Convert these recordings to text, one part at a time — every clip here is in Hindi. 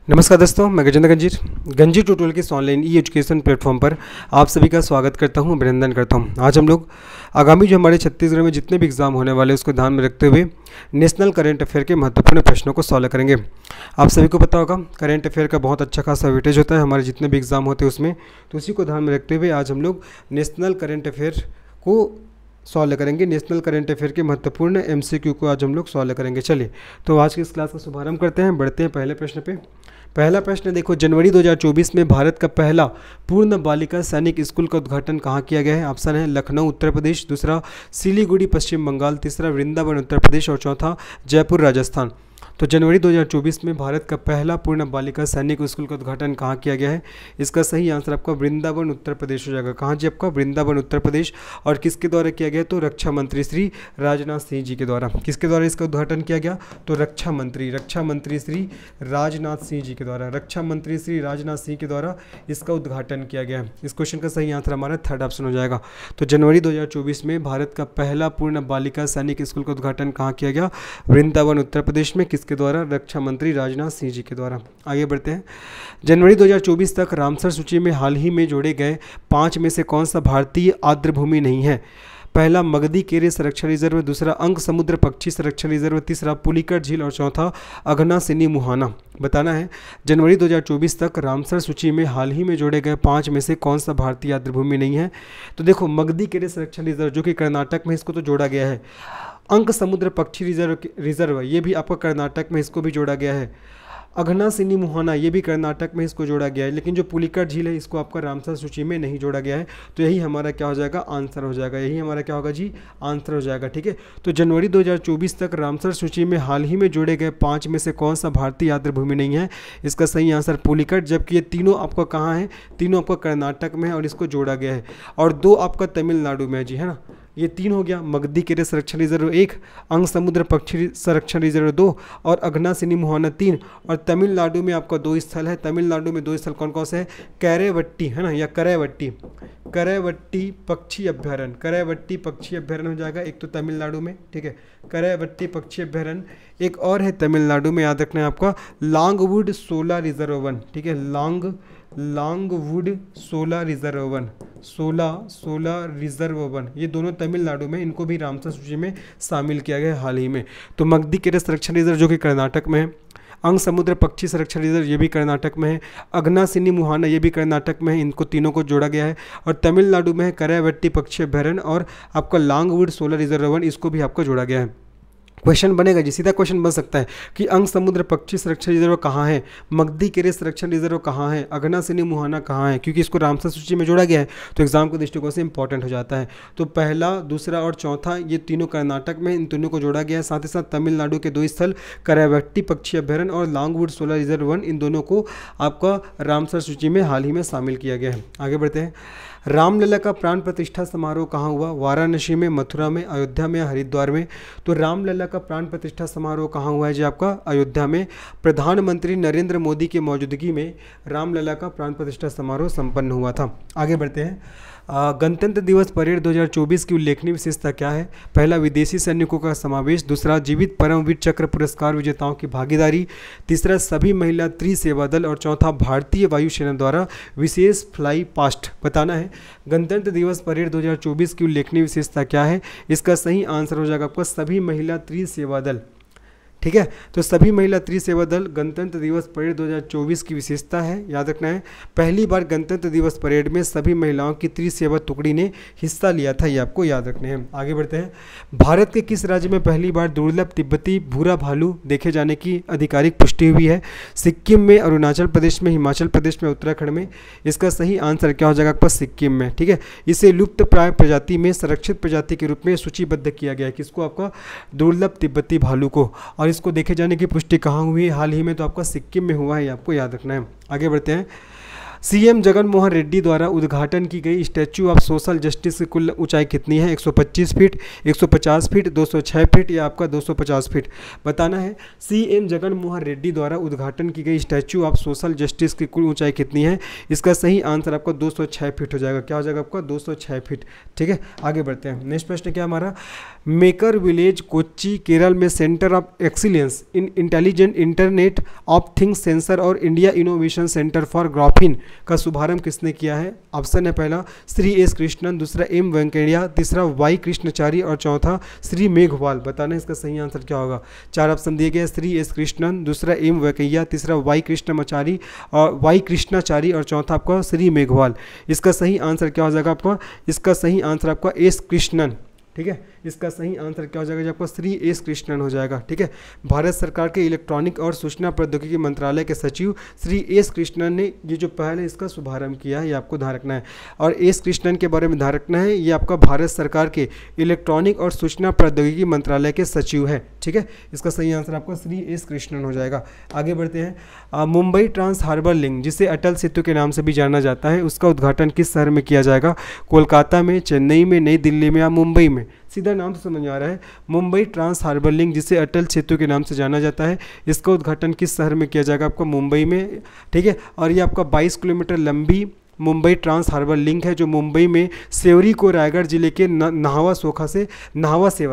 नमस्कार दोस्तों, मैं गजेंद्र गंजीर गंजीर ट्यूटोरियल के इस ऑनलाइन ई एजुकेशन प्लेटफॉर्म पर आप सभी का स्वागत करता हूं, अभिनंदन करता हूं। आज हम लोग आगामी जो हमारे छत्तीसगढ़ में जितने भी एग्जाम होने वाले हैं उसको ध्यान में रखते हुए नेशनल करंट अफेयर के महत्वपूर्ण प्रश्नों को सॉल्व करेंगे। आप सभी को पता होगा करंट अफेयर का बहुत अच्छा खासा वेटेज होता है हमारे जितने भी एग्जाम होते हैं उसमें, तो उसी को ध्यान में रखते हुए आज हम लोग नेशनल करंट अफेयर को सॉल्व करेंगे। नेशनल करंट अफेयर के महत्वपूर्ण एमसीक्यू को आज हम लोग सॉल्व करेंगे। चलिए तो आज की इस क्लास का शुभारंभ करते हैं, बढ़ते हैं पहले प्रश्न पे। पहला प्रश्न देखो, जनवरी 2024 में भारत का पहला पूर्ण बालिका सैनिक स्कूल का उद्घाटन कहाँ किया गया है? ऑप्शन है लखनऊ उत्तर प्रदेश, दूसरा सिलीगुड़ी पश्चिम बंगाल, तीसरा वृंदावन उत्तर प्रदेश और चौथा जयपुर राजस्थान। तो जनवरी 2024 में भारत का पहला पूर्ण बालिका सैनिक स्कूल का उद्घाटन कहाँ किया गया है? इसका सही आंसर आपका वृंदावन उत्तर प्रदेश हो जाएगा। कहाँ जी? आपका वृंदावन उत्तर प्रदेश। और किसके द्वारा किया गया? तो रक्षा मंत्री श्री राजनाथ सिंह जी के द्वारा। किसके द्वारा इसका उद्घाटन किया गया? तो रक्षा मंत्री श्री राजनाथ सिंह जी के द्वारा, रक्षा मंत्री श्री राजनाथ सिंह के द्वारा इसका उद्घाटन किया गया है। इस क्वेश्चन का सही आंसर हमारा थर्ड ऑप्शन हो जाएगा। तो जनवरी 2024 में भारत का पहला पूर्ण बालिका सैनिक स्कूल का उद्घाटन कहाँ किया गया? वृंदावन उत्तर प्रदेश में। किसके द्वारा? रक्षा मंत्री राजनाथ सिंह जी के द्वारा। आगे बढ़ते हैं। जनवरी 2024 तक रामसर सूची में हाल ही में जोड़े गए 5 में से कौन सा भारतीय आर्द्रभूमि नहीं है? पहला मगधी केरे संरक्षण रिजर्व, दूसरा अंक समुद्र पक्षी संरक्षण रिजर्व, तीसरा पुलिकट झील और चौथा अघनासिनी मुहाना। बताना है जनवरी 2024 तक रामसर सूची में हाल ही में जोड़े गए 5 में से कौन सा भारतीय आर्द्रभूमि नहीं है? तो देखो, मगधी केरे संरक्षण रिजर्व जो कि कर्नाटक में, इसको तो जोड़ा गया है। अंक समुद्र पक्षी रिजर्व ये भी आपका कर्नाटक में, इसको भी जोड़ा गया है। अघनासिनी मुहाना ये भी कर्नाटक में, इसको जोड़ा गया है। लेकिन जो पुलिकट झील है इसको आपका रामसर सूची में नहीं जोड़ा गया है। तो यही हमारा क्या हो जाएगा? आंसर हो जाएगा। यही हमारा क्या होगा जी? आंसर हो जाएगा। ठीक है, तो जनवरी 2024 तक रामसर सूची में हाल ही में जोड़े गए 5 में से कौन सा भारतीय आर्द्रभूमि नहीं है? इसका सही आंसर पुलिकट, जबकि ये तीनों आपका कहाँ है? तीनों आपका कर्नाटक में है और इसको जोड़ा गया है। और 2 आपका तमिलनाडु में है जी, है ना। ये 3 हो गया, मगधी केरे संरक्षण रिजर्व 1, अंग समुद्र पक्षी संरक्षण रिजर्व 2 और अघनासिनी मुहाना 3। और तमिलनाडु में आपका 2 स्थल है। तमिलनाडु में 2 स्थल कौन कौन से हैं? करैवट्टी, है ना, या करैवट्टी पक्षी अभ्यारण्य। करैवट्टी पक्षी अभ्यारण्य हो जाएगा एक तो तमिलनाडु में, ठीक है, करैवट्टी पक्षी अभ्यारण्य। एक और है तमिलनाडु में, याद रखना है आपका, लॉन्गवुड सोला रिजर्व 1, ठीक है, लॉन्गवुड सोला रिजर्व 1, सोला रिजर्व 1, ये दोनों तमिलनाडु में, इनको भी रामसर सूची में शामिल किया गया हाल ही में। तो मगधी केरे संरक्षण रिजर्व जो कि कर्नाटक में है, अंग समुद्र पक्षी संरक्षण रिजर्व ये भी कर्नाटक में है, अघनासिनी मुहाना ये भी कर्नाटक में है, इनको तीनों को जोड़ा गया है। और तमिलनाडु में है करैवट्टी पक्षी अभ्यारण्य और आपका लॉन्गवुड सोला रिजर्व 1, इसको भी आपको जोड़ा गया है। क्वेश्चन बनेगा जी, सीधा क्वेश्चन बन सकता है कि अंग समुद्र पक्षी संरक्षण रिजर्व कहाँ है, मगधी केरे संरक्षण रिजर्व कहाँ है, अघनासिनी मुहाना कहाँ है, क्योंकि इसको रामसर सूची में जोड़ा गया है। तो एग्जाम के दृष्टिकोण से इंपॉर्टेंट हो जाता है। तो पहला, दूसरा और चौथा ये तीनों कर्नाटक में, इन तीनों को जोड़ा गया है। साथ ही साथ तमिलनाडु के 2 स्थल करैवट्टी पक्षी अभ्यारण्य और लॉन्गवुड सोला रिजर्व 1, इन दोनों को आपका रामसर सूची में हाल ही में शामिल किया गया है। आगे बढ़ते हैं। रामलला का प्राण प्रतिष्ठा समारोह कहाँ हुआ? वाराणसी में, मथुरा में, अयोध्या में, हरिद्वार में? तो रामलला का प्राण प्रतिष्ठा समारोह कहाँ हुआ है जी? आपका अयोध्या में। प्रधानमंत्री नरेंद्र मोदी की मौजूदगी में रामलला का प्राण प्रतिष्ठा समारोह संपन्न हुआ था। आगे बढ़ते हैं। गणतंत्र दिवस परेड 2024 की उल्लेखनीय विशेषता क्या है? पहला, विदेशी सैनिकों का समावेश, दूसरा, जीवित परमवीर चक्र पुरस्कार विजेताओं की भागीदारी, तीसरा, सभी महिला त्रिसेवा दल और चौथा, भारतीय वायुसेना द्वारा विशेष फ्लाई पास्ट। बताना है गणतंत्र दिवस परेड 2024 की उल्लेखनीय विशेषता क्या है? इसका सही आंसर हो जाएगा आपका सभी महिला त्रिसेवा दल। ठीक है, तो सभी महिला त्रिसेवा दल गणतंत्र दिवस परेड 2024 की विशेषता है, याद रखना है। पहली बार गणतंत्र दिवस परेड में सभी महिलाओं की त्रिसेवा टुकड़ी ने हिस्सा लिया था, ये आपको याद रखने हैं। आगे बढ़ते हैं। भारत के किस राज्य में पहली बार दुर्लभ तिब्बती भूरा भालू देखे जाने की आधिकारिक पुष्टि हुई है? सिक्किम में, अरुणाचल प्रदेश में, हिमाचल प्रदेश में, उत्तराखंड में? इसका सही आंसर क्या हो जाएगा आपका? सिक्किम में। ठीक है, इसे लुप्त प्राय प्रजाति में संरक्षित प्रजाति के रूप में सूचीबद्ध किया गया है। किसको? आपका दुर्लभ तिब्बती भालू को। और इसको देखे जाने की पुष्टि कहाँ हुई है हाल ही में? तो आपका सिक्किम में हुआ है, आपको याद रखना है। आगे बढ़ते हैं। सीएम जगन मोहन रेड्डी द्वारा उद्घाटन की गई स्टैच्यू ऑफ सोशल जस्टिस की कुल ऊंचाई कितनी है? 125 फीट, 150 फीट, 206 फीट या आपका 250 फीट बताना है। सीएम जगन मोहन रेड्डी द्वारा उद्घाटन की गई स्टैच्यू ऑफ सोशल जस्टिस की कुल ऊंचाई कितनी है? इसका सही आंसर आपका 206 फीट हो जाएगा। क्या हो जाएगा आपका? 206 फीट। ठीक है, आगे बढ़ते हैं। नेक्स्ट प्रश्न क्या हमारा? मेकर विलेज कोच्चि केरल में centre of excellence in intelligent internet of things sensor और India innovation centre for graphene का शुभारंभ किसने किया है? ऑप्शन है पहला श्री एस कृष्णन, दूसरा एम वेंकैया, तीसरा वाई कृष्णचारी और चौथा श्री मेघवाल। बताना इसका सही आंसर क्या होगा। चार ऑप्शन दिए गए, श्री एस कृष्णन, दूसरा एम वेंकैया, तीसरा वाई कृष्णाचारी और चौथा आपका श्री मेघवाल। इसका सही आंसर क्या हो जाएगा आपका? इसका सही आंसर आपका एस कृष्णन। ठीक है, इसका सही आंसर क्या हो जाएगा? आपका श्री एस कृष्णन हो जाएगा। ठीक है, भारत सरकार के इलेक्ट्रॉनिक और सूचना प्रौद्योगिकी मंत्रालय के सचिव श्री एस कृष्णन ने ये जो पहले इसका शुभारंभ किया है, ये आपको ध्यान रखना है। और एस कृष्णन के बारे में ध्यान रखना है, ये आपका भारत सरकार के इलेक्ट्रॉनिक और सूचना प्रौद्योगिकी मंत्रालय के सचिव है। ठीक है, इसका सही आंसर आपका श्री एस कृष्णन हो जाएगा। आगे बढ़ते हैं। मुंबई ट्रांस हार्बर लिंक, जिसे अटल सेतु के नाम से भी जाना जाता है, उसका उद्घाटन किस शहर में किया जाएगा? कोलकाता में, चेन्नई में, नई दिल्ली में या मुंबई में? सीधा नाम तो समझ में आ रहा है, मुंबई ट्रांस हार्बर लिंक, जिसे अटल सेतु के नाम से जाना जाता है, इसका उद्घाटन किस शहर में किया जाएगा? आपको मुंबई में। ठीक है, और ये आपका 22 किलोमीटर लंबी मुंबई ट्रांस हार्बर लिंक है, जो मुंबई में सेवरी को रायगढ़ जिले के नाहवा सेवा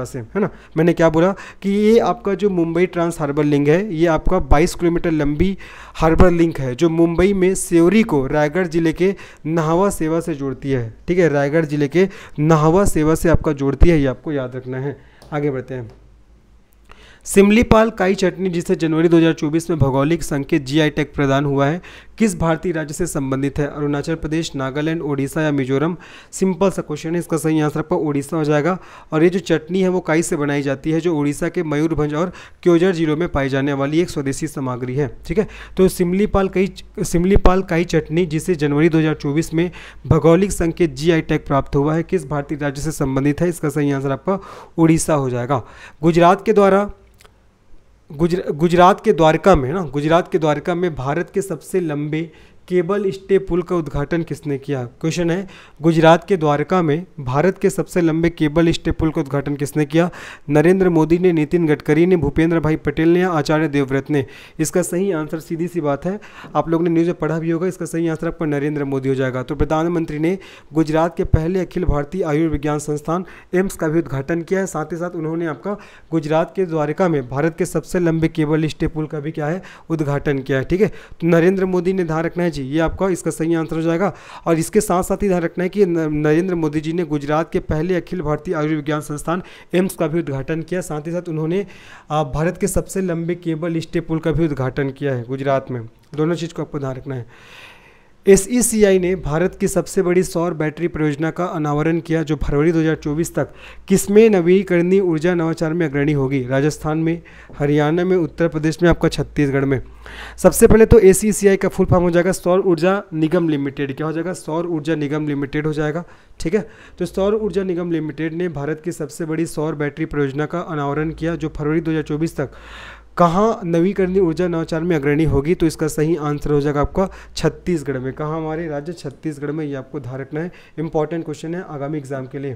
से, है ना। मैंने क्या बोला कि ये आपका जो मुंबई ट्रांस हार्बर लिंक है, ये आपका 22 किलोमीटर लंबी हार्बर लिंक है, जो मुंबई में सेवरी को रायगढ़ जिले के नाहवा सेवा से जोड़ती है। ठीक है, रायगढ़ जिले के नाहवा सेवा से आपका जोड़ती है, ये आपको याद रखना है। आगे बढ़ते हैं। सिमलीपाल काई चटनी, जिसे जनवरी 2024 में भौगोलिक संकेत जीआई टैग प्रदान हुआ है, किस भारतीय राज्य से संबंधित है? अरुणाचल प्रदेश, नागालैंड, ओडिशा या मिजोरम? सिंपल सा क्वेश्चन है, इसका सही आंसर आपका ओडिशा हो जाएगा। और ये जो चटनी है वो काई से बनाई जाती है, जो उड़ीसा के मयूरभंज और क्योंझर जिलों में पाई जाने वाली एक स्वदेशी सामग्री है। ठीक है, तो सिमलीपाल काई चटनी, जिसे जनवरी 2024 में भौगोलिक संकेत जीआई टैग प्राप्त हुआ है, किस भारतीय राज्य से संबंधित है? इसका सही आंसर आपका उड़ीसा हो जाएगा। गुजरात के द्वारका में भारत के सबसे लंबे केबल स्टे पुल का उद्घाटन किसने किया? क्वेश्चन है, गुजरात के द्वारका में भारत के सबसे लंबे केबल स्टे पुल का उद्घाटन किसने किया? नरेंद्र मोदी ने, नितिन गडकरी ने, भूपेंद्र भाई पटेल ने या आचार्य देवव्रत ने? इसका सही आंसर सीधी सी बात है, आप लोगों ने न्यूज़ में पढ़ा भी होगा, इसका सही आंसर आपका नरेंद्र मोदी हो जाएगा। तो प्रधानमंत्री ने गुजरात के पहले अखिल भारतीय आयुर्विज्ञान संस्थान एम्स का भी उद्घाटन किया है। साथ ही साथ उन्होंने आपका गुजरात के द्वारका में भारत के सबसे लंबे केबल स्टे पुल का भी क्या है? उद्घाटन किया है। ठीक है, तो नरेंद्र मोदी ने ध्यान रखना है, ये आपका इसका सही आंसर हो जाएगा। और इसके साथ साथ ही ध्यान रखना है कि नरेंद्र मोदी जी ने गुजरात के पहले अखिल भारतीय आयुर्विज्ञान संस्थान एम्स का भी उद्घाटन किया। साथ ही साथ उन्होंने भारत के सबसे लंबे केबल स्टे पुल का भी उद्घाटन किया है गुजरात में। दोनों चीज़ को आपको ध्यान रखना है। SECI ने भारत की सबसे बड़ी सौर बैटरी परियोजना का अनावरण किया, जो फरवरी 2024 तक किसमें नवीकरणीय ऊर्जा नवाचार में अग्रणी होगी? राजस्थान में, हरियाणा में, उत्तर प्रदेश में, आपका छत्तीसगढ़ में? सबसे पहले तो SECI का फुल फॉर्म हो जाएगा सौर ऊर्जा निगम लिमिटेड। क्या हो जाएगा? सौर ऊर्जा निगम लिमिटेड हो जाएगा। ठीक है, तो सौर ऊर्जा निगम लिमिटेड ने भारत की सबसे बड़ी सौर बैटरी परियोजना का अनावरण किया, जो फरवरी 2024 तक कहाँ नवीकरणीय ऊर्जा नवाचार में अग्रणी होगी? तो इसका सही आंसर हो जाएगा आपका छत्तीसगढ़ में। कहाँ? हमारे राज्य छत्तीसगढ़ में। ये आपको ध्यान रखना है, इंपॉर्टेंट क्वेश्चन है आगामी एग्जाम के लिए।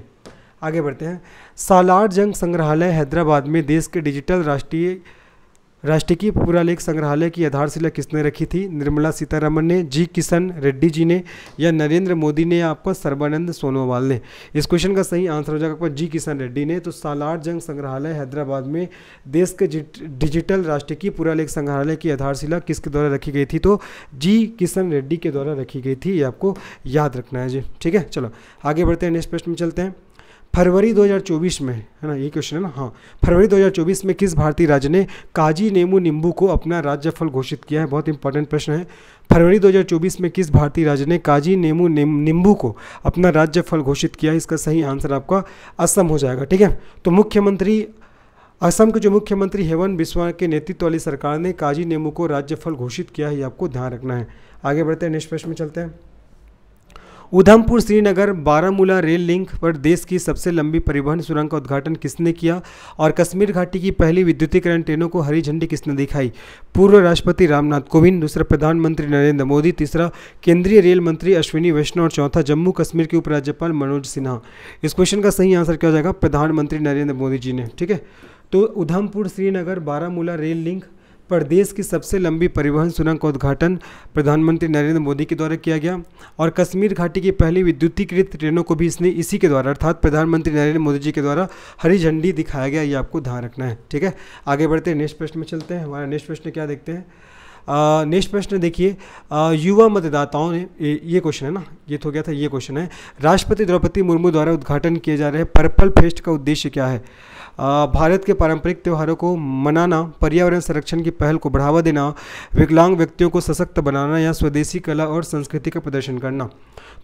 आगे बढ़ते हैं। सालार जंग संग्रहालय हैदराबाद में देश के डिजिटल राष्ट्रीय पुरालेख संग्रहालय की आधारशिला किसने रखी थी? निर्मला सीतारमण ने, जी किशन रेड्डी जी ने, या नरेंद्र मोदी ने, या आपका सर्बानंद सोनोवाल ने? इस क्वेश्चन का सही आंसर हो जाएगा आपका जी किशन रेड्डी ने। तो सालार जंग संग्रहालय हैदराबाद में देश के डिजिटल राष्ट्रीय पुरालेख संग्रहालय की आधारशिला किसके द्वारा रखी गई थी? तो जी किशन रेड्डी के द्वारा रखी गई थी। ये आपको याद रखना है जी। ठीक है, चलो आगे बढ़ते हैं, नेक्स्ट प्रश्न में चलते हैं। फरवरी 2024 में, है ना, ये क्वेश्चन है ना, हाँ, फरवरी 2024 में किस भारतीय राज्य ने काजी नेमू नींबू को अपना राज्य फल घोषित किया है? बहुत इंपॉर्टेंट प्रश्न है। फरवरी 2024 में किस भारतीय राज्य ने काजी नेमू नींबू को अपना राज्य फल घोषित किया है? इसका सही आंसर आपका असम हो जाएगा। ठीक है, तो असम के जो मुख्यमंत्री हेमंत बिस्वा के नेतृत्व वाली सरकार ने काजी नेमू को राज्य फल घोषित किया है, ये आपको ध्यान रखना है। आगे बढ़ते हैं, नेक्स्ट प्रश्न में चलते हैं। उधमपुर श्रीनगर बारामूला रेल लिंक पर देश की सबसे लंबी परिवहन सुरंग का उद्घाटन किसने किया? और कश्मीर घाटी की पहली विद्युतीकरण ट्रेनों को हरी झंडी किसने दिखाई? पूर्व राष्ट्रपति रामनाथ कोविंद, दूसरा प्रधानमंत्री नरेंद्र मोदी, तीसरा केंद्रीय रेल मंत्री अश्विनी वैष्णव और चौथा जम्मू कश्मीर के उपराज्यपाल मनोज सिन्हा। इस क्वेश्चन का सही आंसर क्या हो जाएगा? प्रधानमंत्री नरेंद्र मोदी जी ने। ठीक है, तो उधमपुर श्रीनगर बारामूला रेल लिंक पर देश की सबसे लंबी परिवहन सुरंग का उद्घाटन प्रधानमंत्री नरेंद्र मोदी के द्वारा किया गया और कश्मीर घाटी की पहली विद्युतीकृत ट्रेनों को भी इसने इसी के द्वारा अर्थात प्रधानमंत्री नरेंद्र मोदी जी के द्वारा हरी झंडी दिखाया गया। ये आपको ध्यान रखना है। ठीक है, आगे बढ़ते हैं, नेक्स्ट प्रश्न में चलते हैं। हमारा नेक्स्ट प्रश्न क्या देखते हैं? नेक्स्ट प्रश्न देखिए, युवा मतदाताओं ने, ये क्वेश्चन है ना, ये तो हो गया था, ये क्वेश्चन है, राष्ट्रपति द्रौपदी मुर्मू द्वारा उद्घाटन किए जा रहे पर्पल फेस्ट का उद्देश्य क्या है? भारत के पारंपरिक त्योहारों को मनाना, पर्यावरण संरक्षण की पहल को बढ़ावा देना, विकलांग व्यक्तियों को सशक्त बनाना या स्वदेशी कला और संस्कृति का प्रदर्शन करना।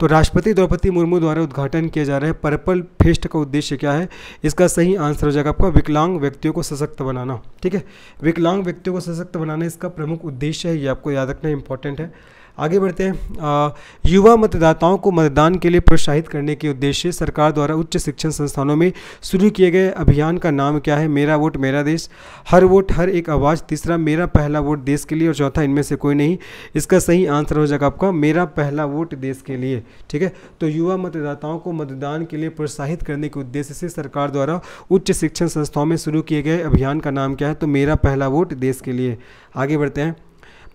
तो राष्ट्रपति द्रौपदी मुर्मू द्वारा उद्घाटन किए जा रहे पर्पल फेस्ट का उद्देश्य क्या है? इसका सही आंसर हो जाएगा आपका विकलांग व्यक्तियों को सशक्त बनाना। ठीक है, विकलांग व्यक्तियों को सशक्त बनाना इसका प्रमुख उद्देश्य है, ये आपको याद रखना इंपॉर्टेंट है। आगे बढ़ते हैं, युवा मतदाताओं को मतदान के लिए प्रोत्साहित करने के उद्देश्य सरकार द्वारा उच्च शिक्षण संस्थानों में शुरू किए गए अभियान का नाम क्या है? मेरा वोट मेरा देश, हर वोट हर एक आवाज़, तीसरा मेरा पहला वोट देश के लिए और चौथा इनमें से कोई नहीं। इसका सही आंसर हो जाएगा आपका मेरा पहला वोट देश के लिए। ठीक है, तो युवा मतदाताओं को मतदान के लिए प्रोत्साहित करने के उद्देश्य से सरकार द्वारा उच्च शिक्षण संस्थाओं में शुरू किए गए अभियान का नाम क्या है? तो मेरा पहला वोट देश के लिए। आगे बढ़ते हैं,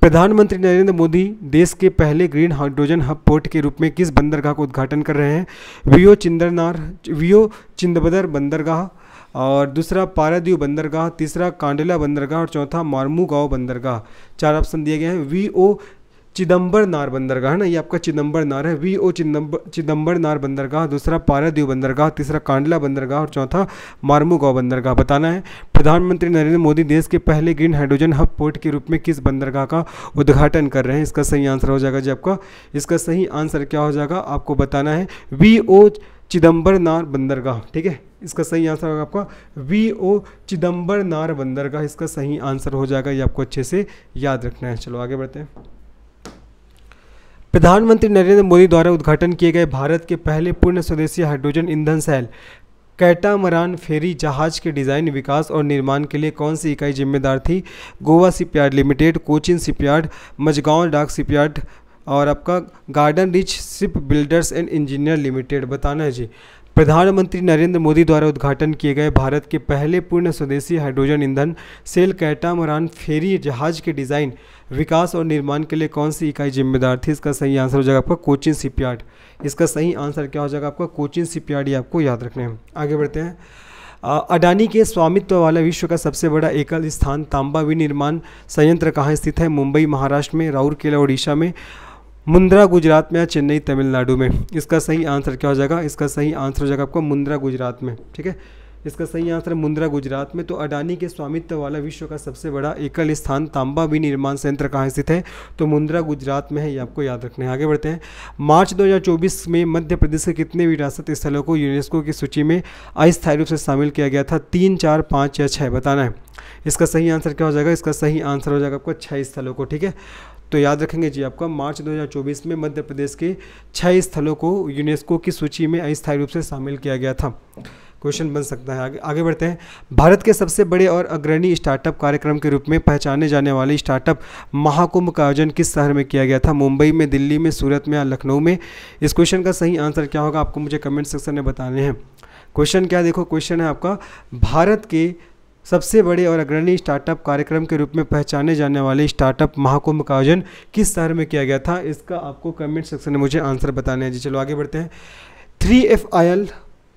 प्रधानमंत्री नरेंद्र मोदी देश के पहले ग्रीन हाइड्रोजन हब पोर्ट के रूप में किस बंदरगाह का उद्घाटन कर रहे हैं? वियो चिंदबदर बंदरगाह, और दूसरा पारादीव बंदरगाह, तीसरा कांडला बंदरगाह और चौथा मार्मुगांव बंदरगाह। 4 ऑप्शन दिए गए हैं। वीओ चिदम्बरनार बंदरगाह है ना, ये आपका चिदम्बरनार है, वीओ चिदम्बरनार बंदरगाह, दूसरा पारादीव बंदरगाह, तीसरा कांडला बंदरगाह और चौथा मार्मुगांव बंदरगाह। बताना है प्रधानमंत्री नरेंद्र मोदी देश के पहले ग्रीन हाइड्रोजन हब पोर्ट के रूप में किस बंदरगाह का उद्घाटन कर रहे हैं? इसका सही आंसर हो जाएगा जी आपका, इसका सही आंसर क्या हो जाएगा आपको बताना है? वीओ चिदम्बरनार बंदरगाह। ठीक है, इसका सही आंसर होगा आपका वीओ चिदम्बरनार बंदरगाह, इसका सही आंसर हो जाएगा, ये आपको अच्छे से याद रखना है। चलो आगे बढ़ते हैं। प्रधानमंत्री नरेंद्र मोदी द्वारा उद्घाटन किए गए भारत के पहले पूर्ण स्वदेशी हाइड्रोजन ईंधन सेल कैटामरान फेरी जहाज के डिज़ाइन, विकास और निर्माण के लिए कौन सी इकाई जिम्मेदार थी? Goa shipyard limited, Cochin shipyard, Mazagon dock shipyard और आपका garden reach ship builders and engineer limited. बताना है जी। प्रधानमंत्री नरेंद्र मोदी द्वारा उद्घाटन किए गए भारत के पहले पूर्ण स्वदेशी हाइड्रोजन ईंधन सेल कैटामरान फेरी जहाज के डिज़ाइन, विकास और निर्माण के लिए कौन सी इकाई जिम्मेदार थी? इसका सही आंसर हो जाएगा आपका कोचिन शिपयार्ड। इसका सही आंसर क्या हो जाएगा आपका? कोचिन शिपयार्ड, ये आपको याद रखना है। आगे बढ़ते हैं। अडानी के स्वामित्व वाला विश्व का सबसे बड़ा एकल स्थान तांबा विनिर्माण संयंत्र कहाँ स्थित है? मुंबई महाराष्ट्र में, राउरकेला उड़ीसा में, मुंद्रा गुजरात में या चेन्नई तमिलनाडु में। इसका सही आंसर क्या हो जाएगा? इसका सही आंसर हो जाएगा आपका मुंद्रा गुजरात में। ठीक है, इसका सही आंसर मुंद्रा गुजरात में। तो अडानी के स्वामित्व वाला विश्व का सबसे बड़ा एकल स्थान तांबा विनिर्माण संयंत्र कहाँ स्थित है? तो मुंद्रा गुजरात में है, ये आपको याद रखना है। आगे बढ़ते हैं। मार्च 2024 में मध्य प्रदेश के कितने विरासत स्थलों को यूनेस्को की सूची में अस्थायी रूप से शामिल किया गया था? 3, 4, 5 या 6? बताना है। इसका सही आंसर क्या हो जाएगा? इसका सही आंसर हो जाएगा आपका 6 स्थलों को। ठीक है, तो याद रखेंगे जी आपका मार्च 2024 में मध्य प्रदेश के 6 स्थलों को यूनेस्को की सूची में अस्थायी रूप से शामिल किया गया था। क्वेश्चन बन सकता है। आगे बढ़ते हैं। भारत के सबसे बड़े और अग्रणी स्टार्टअप कार्यक्रम के रूप में पहचाने जाने वाले स्टार्टअप महाकुंभ का आयोजन किस शहर में किया गया था? मुंबई में, दिल्ली में, सूरत में या लखनऊ में? इस क्वेश्चन का सही आंसर क्या होगा आपको मुझे कमेंट सेक्शन में बताने हैं। क्वेश्चन क्या, देखो क्वेश्चन है आपका, भारत के सबसे बड़े और अग्रणी स्टार्टअप कार्यक्रम के रूप में पहचाने जाने वाले स्टार्टअप महाकुंभ का आयोजन किस शहर में किया गया था? इसका आपको कमेंट सेक्शन में मुझे आंसर बताने हैं जी। चलो आगे बढ़ते हैं। 3FIL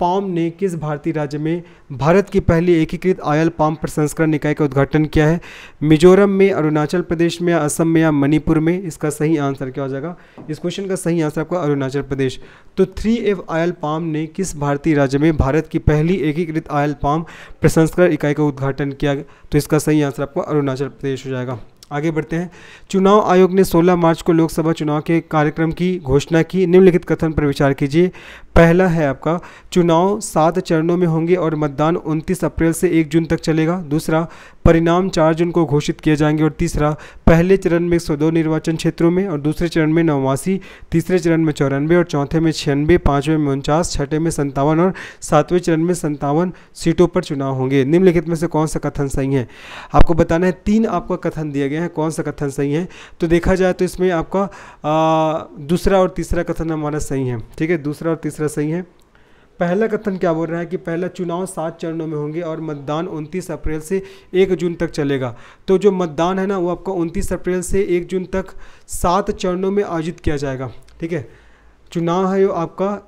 पाम ने किस भारतीय राज्य में भारत की पहली एकीकृत ऑयल पाम प्रसंस्करण इकाई का उद्घाटन किया है? मिजोरम में, अरुणाचल प्रदेश में, असम में या मणिपुर में? इसका सही आंसर क्या हो जाएगा? इस क्वेश्चन का सही आंसर आपका अरुणाचल प्रदेश। तो 3FIL पाम ने किस भारतीय राज्य में भारत की पहली एकीकृत ऑयल पाम प्रसंस्करण इकाई का उद्घाटन किया? तो इसका सही आंसर आपका अरुणाचल प्रदेश हो जाएगा। आगे बढ़ते हैं। चुनाव आयोग ने 16 मार्च को लोकसभा चुनाव के कार्यक्रम की घोषणा की। निम्नलिखित कथन पर विचार कीजिए। पहला है आपका चुनाव 7 चरणों में होंगे और मतदान 29 अप्रैल से 1 जून तक चलेगा। दूसरा, परिणाम 4 जून को घोषित किए जाएंगे। और तीसरा, पहले चरण में 102 निर्वाचन क्षेत्रों में और दूसरे चरण में 89, तीसरे चरण में 94 और चौथे में 96, पाँचवें में 49, छठे में 57 और सातवें चरण में 57 सीटों पर चुनाव होंगे। निम्नलिखित में से कौन सा कथन सही है? आपको बताना है, 3 आपका कथन दिए गए हैं, कौन सा कथन सही है। तो देखा जाए तो इसमें आपका दूसरा और तीसरा कथन हमारा सही है। ठीक है, दूसरा और तीसरा सही है। पहला कथन क्या बोल रहा है कि पहला चुनाव 7 चरणों में होंगे और मतदान 29 अप्रैल से 1 जून तक चलेगा। तो जो मतदान है ना वो आपका 29 अप्रैल से 1 जून तक 7 चरणों में आयोजित किया जाएगा। ठीक है, चुनाव है आपका,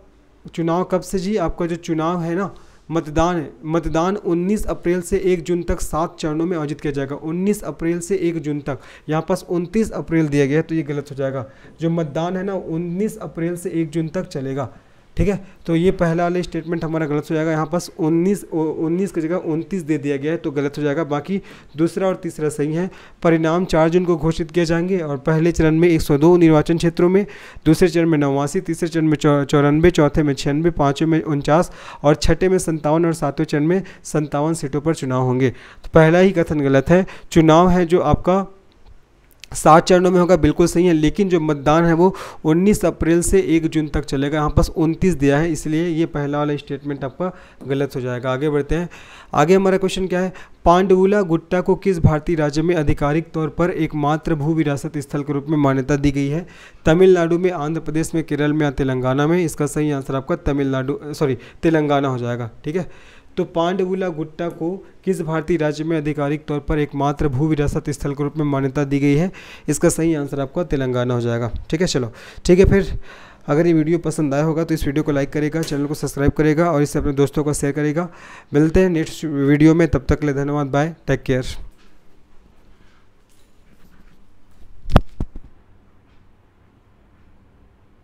चुनाव कब से जी? आपका जो चुनाव है ना, मतदान है, मतदान 19 अप्रैल से 1 जून तक 7 चरणों में आयोजित किया जाएगा। 19 अप्रैल से 1 जून तक, यहाँ पास 29 अप्रैल दिया गया है तो ये गलत हो जाएगा। जो मतदान है ना 19 अप्रैल से 1 जून तक चलेगा। ठीक है, तो ये पहला वाला स्टेटमेंट हमारा गलत हो जाएगा। यहाँ पास 19 की जगह 29 दे दिया गया है तो गलत हो जाएगा। बाकी दूसरा और तीसरा सही है। परिणाम 4 जून को घोषित किए जाएंगे और पहले चरण में 102 निर्वाचन क्षेत्रों में, दूसरे चरण में 89, तीसरे चरण में 94, चौथे में 96, पाँचवें में 49 और छठे में 57 और सातवें चरण में 57 सीटों पर चुनाव होंगे। तो पहला ही कथन गलत है। चुनाव है जो आपका 7 चरणों में होगा, बिल्कुल सही है, लेकिन जो मतदान है वो 19 अप्रैल से 1 जून तक चलेगा। यहाँ पास 29 दिया है, इसलिए ये पहला वाला स्टेटमेंट आपका गलत हो जाएगा। आगे बढ़ते हैं। आगे हमारा क्वेश्चन क्या है? पांडवुला गुट्टा को किस भारतीय राज्य में आधिकारिक तौर पर एकमात्र भू विरासत स्थल के रूप में मान्यता दी गई है? तमिलनाडु में, आंध्र प्रदेश में, केरल में या तेलंगाना में? इसका सही आंसर आपका तेलंगाना हो जाएगा। ठीक है, तो पांडवुला गुट्टा को किस भारतीय राज्य में आधिकारिक तौर पर एकमात्र भू विरासत स्थल के रूप में मान्यता दी गई है? इसका सही आंसर आपका तेलंगाना हो जाएगा। ठीक है, चलो ठीक है। फिर अगर ये वीडियो पसंद आया होगा तो इस वीडियो को लाइक करेगा, चैनल को सब्सक्राइब करेगा और इससे अपने दोस्तों को शेयर करेगा। मिलते हैं नेक्स्ट वीडियो में, तब तक के लिए धन्यवाद, बाय, टेक केयर।